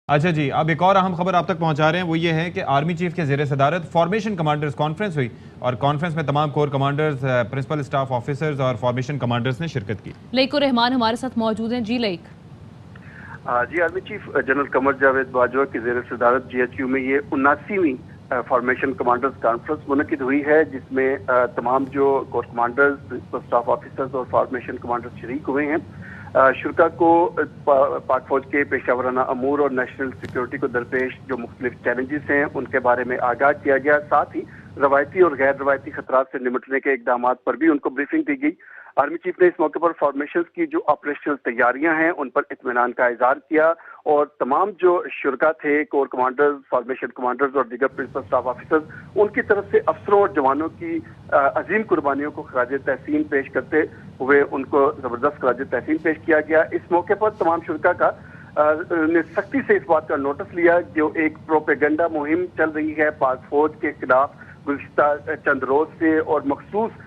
अच्छा जी, अब एक और अहम खबर आप तक पहुंचा रहे हैं, वो ये है कि आर्मी चीफ के ज़ेर सदारत फॉर्मेशन कमांडर्स कॉन्फ्रेंस हुई और कॉन्फ्रेंस में तमाम core commanders, principal staff officers और फॉर्मेशन कमांडर्स ने शिरकत की। लईकुर रहमान हमारे साथ मौजूद हैं। जी लईक। जी, army chief general Qamar Javed Bajwa की ज़ेर सदारत GHQ में ये 79वीं फॉर्मेशन कमांडर्स कॉन्फ्रेंस मुनक़िद हुई है, जिसमें तमाम जो core commanders, principal staff officers और फॉर्मेशन कमांडर्स शरीक हुए हैं। शुरा को पाक फौज के पेशा वराना अमूर और नेशनल सिक्योरिटी को दरपेश जो मुख्तलिफ चैलेंजेस हैं उनके बारे में आगाह किया गया। साथ ही रवायती और गैर रवायती खतरात से निपटने के इकदाम पर भी उनको ब्रीफिंग दी गई। आर्मी चीफ ने इस मौके पर फॉर्मेशन की जो ऑपरेशनल तैयारियां हैं उन पर इत्मीनान का इजहार किया और तमाम जो शुरा थे, कोर कमांडर्स, फॉर्मेशन कमांडर्स और दीगर प्रिंसिपल स्टाफ ऑफिसर्स, उनकी तरफ से अफसरों और जवानों की अजीम कुर्बानियों को खराज तहसीन पेश करते हुए उनको जबरदस्त खराज तहसीन पेश किया गया। इस मौके पर तमाम शुरा का ने सख्ती से इस बात का नोटिस लिया जो एक प्रोपेगेंडा मुहिम चल रही है पाक फौज के खिलाफ गुज़िश्ता चंद रोज से और मखसूस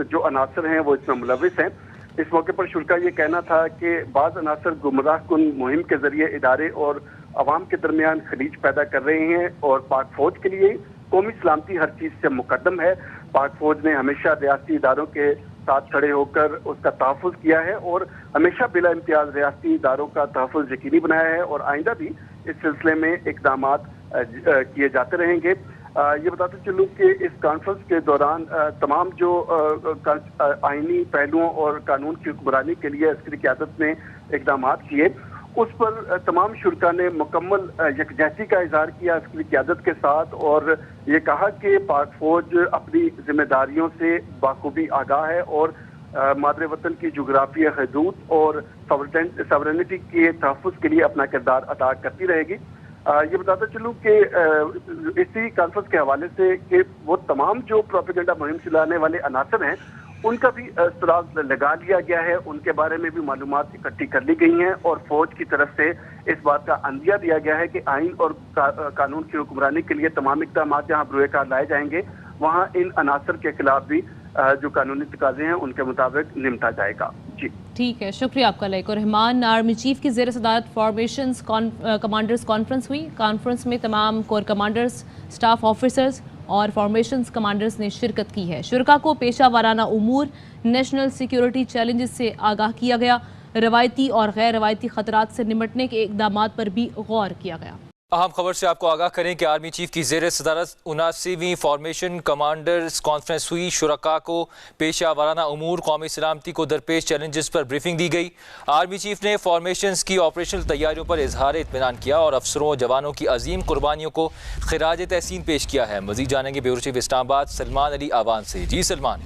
जो अनासर हैं वो इसमें मुलविस हैं। इस मौके पर शुरा ये कहना था कि बाज़ अनासर गुमराह कुन मुहिम के जरिए इदारे और अवाम के दरमियान खलीज पैदा कर रहे हैं और पाक फौज के लिए कौमी सलामती हर चीज़ से मुकद्दम है। पाक फौज ने हमेशा रियासती इदारों के साथ खड़े होकर उसका तहफ़्फ़ुज़ किया है और हमेशा बिला इम्तियाज़ रियासती इदारों का तहफ़्फ़ुज़ यकीनी बनाया है और आइंदा भी इस सिलसिले में इक़दाम किए जाते रहेंगे। ये बताते चलूँ कि इस कॉन्फ्रेंस के दौरान तमाम जो आइनी पहलुओं और कानून की हुक्मरानी के लिए अस्करी क़यादत ने इक़दाम किए, उस पर तमाम शुरा ने मुकम्मल यकजहती का इजहार किया अस्करी क़यादत के साथ और ये कहा कि पाक फौज अपनी जिम्मेदारियों से बाखूबी आगाह है और मादरे वतन की जोग्राफिया हदूद और सॉवरेनिटी के तहफ़्फ़ुज़ के लिए अपना किरदार अदा करती रहेगी। ये बताता चलूँ कि इसी कॉन्फ्रेंस के हवाले से कि वो तमाम जो प्रोपेगेंडा मुहिम चलाने वाले अनासर हैं उनका भी सुराग लगा लिया गया है, उनके बारे में भी मालूमात इकट्ठी कर ली गई हैं और फौज की तरफ से इस बात का अंदिया दिया गया है कि आइन और कानून की हुक्मरानी के लिए तमाम इक़दाम जहाँ बरूए कार लाए जाएंगे वहाँ इन अनासर के खिलाफ भी जो कानूनी तकाजे हैं उनके मुताबिक निपटा जाएगा। जी ठीक है, शुक्रिया आपका लईकुर रहमान। आर्मी चीफ की ज़ेर सदारत फॉर्मेशन कमांडर्स कॉन्फ्रेंस हुई। कॉन्फ्रेंस में तमाम कोर कमांडर्स, स्टाफ ऑफिसर्स और फॉर्मेशन कमांडर्स ने शिरकत की है। शुरा को पेशा वाराना उमूर, नेशनल सिक्योरिटी चैलेंजेस से आगाह किया गया। रवायती और गैर रवायती खतरात से निपटने के इकदाम पर भी गौर किया गया। अहम खबर से आपको आगाह करें कि आर्मी चीफ की ज़ेर सदारत 79वीं फॉर्मेशन कमांडर्स कॉन्फ्रेंस हुई। शुरका को पेशा वाराना उमूर, कौमी सलामती को दरपेश चैलेंजेस पर ब्रीफिंग दी गई। आर्मी चीफ ने फॉर्मेशन की ऑपरेशनल तैयारियों पर इजहार इत्मीनान किया और अफसरों और जवानों की अजीम कुर्बानियों को खिराज तहसीन पेश किया है। मजीद जानेंगे ब्यूरो चीफ इस्लामाबाद सलमान अली आवान से। जी सलमान।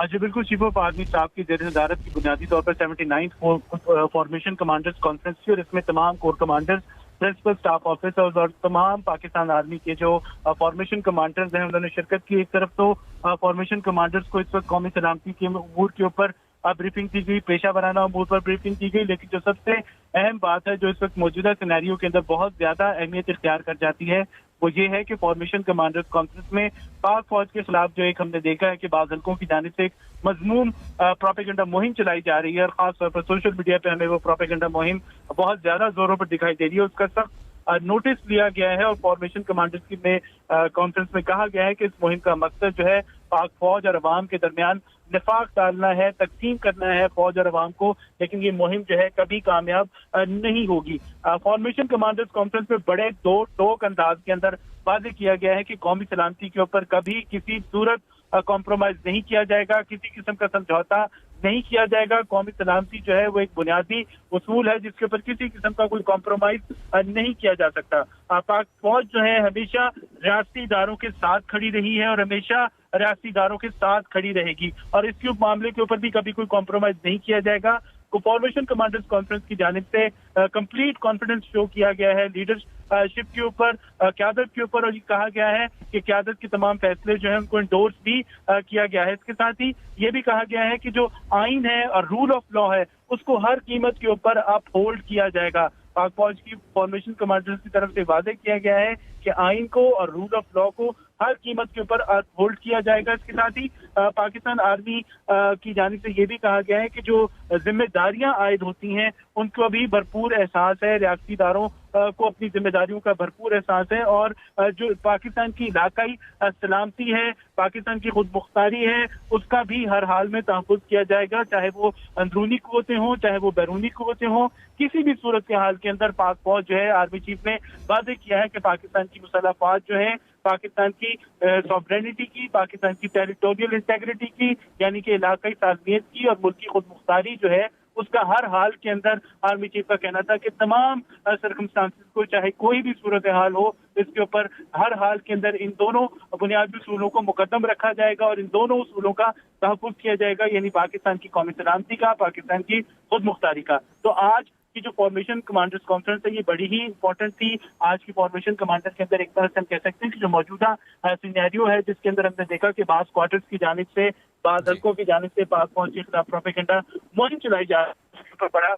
जी बिल्कुल, चीफ ऑफ आर्मी स्टाफ की ज़ेर सदारत की बुनियादी तौर पर 79th फॉर्मेशन कमांडर्स कॉन्फ्रेंस थी और इसमें तमाम core commanders, principal staff officers और तमाम पाकिस्तान आर्मी के जो फॉर्मेशन कमांडर्स हैं उन्होंने शिरकत की। एक तरफ तो फॉर्मेशन कमांडर्स को इस वक्त कौमी सलामती के अमूर के ऊपर ब्रीफिंग की गई, पेशा वराना अमूर पर ब्रीफिंग की गई, लेकिन जो सबसे अहम बात है जो इस वक्त मौजूदा सिनेरियो के अंदर बहुत ज्यादा अहमियत इख्तियार कर जाती है वो ये है कि फॉर्मेशन कमांडर्स कॉन्फ्रेंस में पाक फौज के खिलाफ जो एक हमने देखा है कि बाज़ हल्कों की जानिब से एक मजमूम प्रोपेगेंडा मुहिम चलाई जा रही है और खासतौर पर सोशल मीडिया पे हमें वो प्रोपेगेंडा मुहिम बहुत ज्यादा जोरों पर दिखाई दे रही है। उसका सख्त नोटिस लिया गया है और फॉर्मेशन कमांडर्स की में कॉन्फ्रेंस में कहा गया है कि इस मुहिम का मकसद जो है पाक फौज और अवाम के दरमियान निफाक डालना है, तकसीम करना है फौज और अवाम को, लेकिन ये मुहिम जो है कभी कामयाब नहीं होगी। फॉर्मेशन कमांडर्स कॉन्फ्रेंस में बड़े दो टोक अंदाज के अंदर वादे किया गया है कि कौमी सलामती के ऊपर कभी किसी सूरत कॉम्प्रोमाइज नहीं किया जाएगा, किसी किस्म का समझौता नहीं किया जाएगा। कौमी सलामती जो है वो एक बुनियादी उसूल है जिसके ऊपर किसी किस्म का कोई कॉम्प्रोमाइज नहीं किया जा सकता। पाक फौज जो है हमेशा रियासती इदारों के साथ खड़ी रही है और हमेशा रियासती इदारों के साथ खड़ी रहेगी और इसके मामले के ऊपर भी कभी कोई कॉम्प्रोमाइज नहीं किया जाएगा। फॉर्मेशन कमांडर्स कॉन्फ्रेंस की जानिब से कंप्लीट कॉन्फिडेंस शो किया गया है लीडरशिप के ऊपर, क़यादत के ऊपर, और ये कहा गया है कि क़यादत के तमाम फैसले जो है उनको इंडोर्स भी किया गया है। इसके साथ ही ये भी कहा गया है कि जो आइन है और रूल ऑफ लॉ है उसको हर कीमत के ऊपर अप होल्ड किया जाएगा। पाक फौज की फॉर्मेशन कमांडर्स की तरफ से वादे किया गया है कि आइन को और रूल ऑफ लॉ को हर कीमत के ऊपर होल्ड किया जाएगा। इसके साथ ही पाकिस्तान आर्मी की जानिब से ये भी कहा गया है कि जो जिम्मेदारियां आयद होती हैं उनको भी भरपूर एहसास है, रियासती इदारों को अपनी जिम्मेदारियों का भरपूर एहसास है, और जो पाकिस्तान की इलाकाई सलामती है, पाकिस्तान की खुद मुख्तारी है, उसका भी हर हाल में तहफ़्फ़ुज़ किया जाएगा, चाहे वो अंदरूनी कुव्वतें हों, चाहे वो बैरूनी कुव्वतें हों। किसी भी सूरत के हाल के अंदर पाक फौज जो है, आर्मी चीफ ने वादे किया है कि पाकिस्तान की मुसल्लह फौज जो है पाकिस्तान की सॉवरेनिटी की, पाकिस्तान की टेरिटोरियल इंटेग्रिटी की, यानी कि इलाकाई सालमियत की और मुल्क की खुद मुख्तारी जो है उसका हर हाल के अंदर आर्मी चीफ का कहना था कि तमाम सर्कमस्टांसेस को, चाहे कोई भी सूरत हाल हो, इसके ऊपर हर हाल के अंदर इन दोनों बुनियादी उसूलों को मुकद्दम रखा जाएगा और इन दोनों उसूलों का तहफ़्फ़ुज़ किया जाएगा, यानी पाकिस्तान की कौमी सलामती का, पाकिस्तान की खुद मुख्तारी का। तो आज की जो फॉर्मेशन कमांडर्स कॉन्फ्रेंस है ये बड़ी ही इंपॉर्टेंट थी। आज की फॉर्मेशन कमांडर्स के अंदर एक तरह से हम कह सकते हैं कि जो मौजूदा सिनेरियो है, जिसके अंदर हमने देखा कि बास क्वार्टर्स की जानिब से, बास हल्कों की जानिब से पाक फौज के खिलाफ प्रोपेगेंडा मुहिम चलाई जा रही है, बड़ा